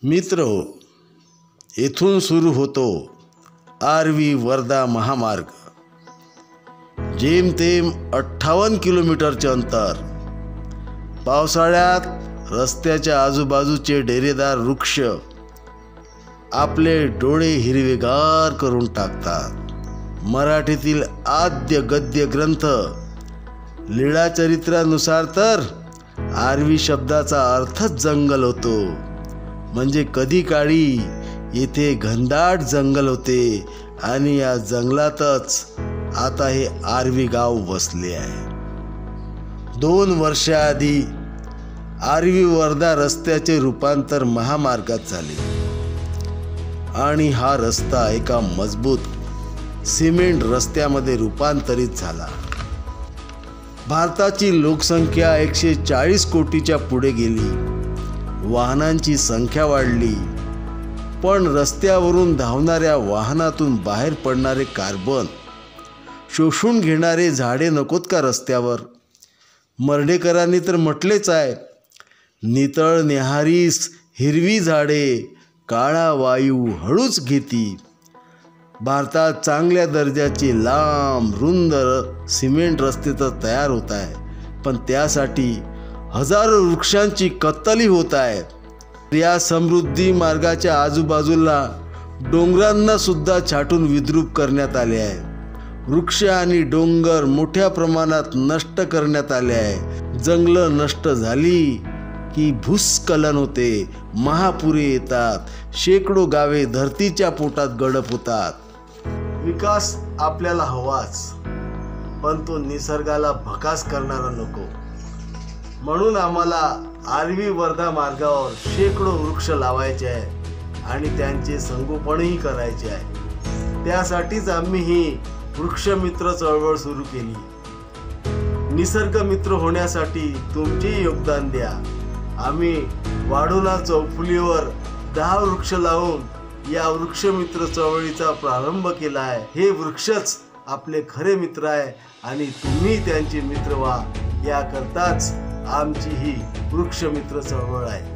मित्र, येथून सुरू होतो आर्वी वर्धा महामार्ग। जेमतेम 58 किलोमीटरचे अंतर। पावसाळ्यात रस्त्याच्या आजूबाजूचे डेरेदार वृक्ष आपले डोळे हिरवेगार करून टाकतात। मराठीतील आद्य गद्य ग्रंथ लीळाचरित्रानुसार तर आर्वी शब्दाचा अर्थच जंगल होतो। म्हणजे कधी काळी येथे घनदाट जंगल होते आणि या जंगलातच आता हे आर्वी गाव वसले आहे। 2 वर्षाआधी आर्वी वर्धा रस्त्याचे रूपांतर महामार्गात झाले आणि हा रस्ता एका मजबूत सिमेंट रस्त्यामध्ये रूपांतरित झाला। भारताची लोकसंख्या 140 कोटीच्या पुढे गेली। वाहनांची संख्या वाढली, पण रस्त्यावरून धावणाऱ्या वाहनातून बाहेर पडणारे कार्बन शोषून घेणारे झाडे नकोत का रस्त्यावर? मर्ढेकरांनी तर म्हटलेच आहे, नितळ न्याहारीस हिरवी झाडे, काळा वायू हळूच घेती। भारतात चांगल्या दर्जाचे लांब रुंद सिमेंट रस्ते तर तयार होत आहे, पण त्यासाठी हजारो वृक्षांची कत्तली होत आहे। या समृद्धी मार्गाच्या आजूबाजूला डोंगरांना सुद्धा छाटून विद्रूप करण्यात आले आहे। वृक्ष आणि डोंगर मोठ्या प्रमाणात नष्ट करण्यात आले आहे। जंगलं नष्ट झाली की भूस्खलन होते, महापुरे येतात, शेकडो गावे धरतीच्या पोटात गडप होतात। विकास आपल्याला हवाच, पण तो निसर्गाला भकास करणारा नको। म्हणून आम्हाला आर्वी वर्धा मार्गावर शेकडो वृक्ष लावायचे आहे आणि त्यांचे संगोपनही करायचे आहे। त्यासाठीच आम्ही ही वृक्षमित्र चळवळ सुरू केली। निसर्ग मित्र होण्यासाठी तुमचे योगदान द्या। आम्ही वाढोला चौफुलीवर 10 वृक्ष लावून या वृक्षमित्र चळवळीचा प्रारंभ केला आहे। हे वृक्षच आपले खरे मित्र आहे आणि तुम्ही त्यांचे मित्र व्हा, याकरताच आमची ही वृक्षमित्र चळवळ आहे।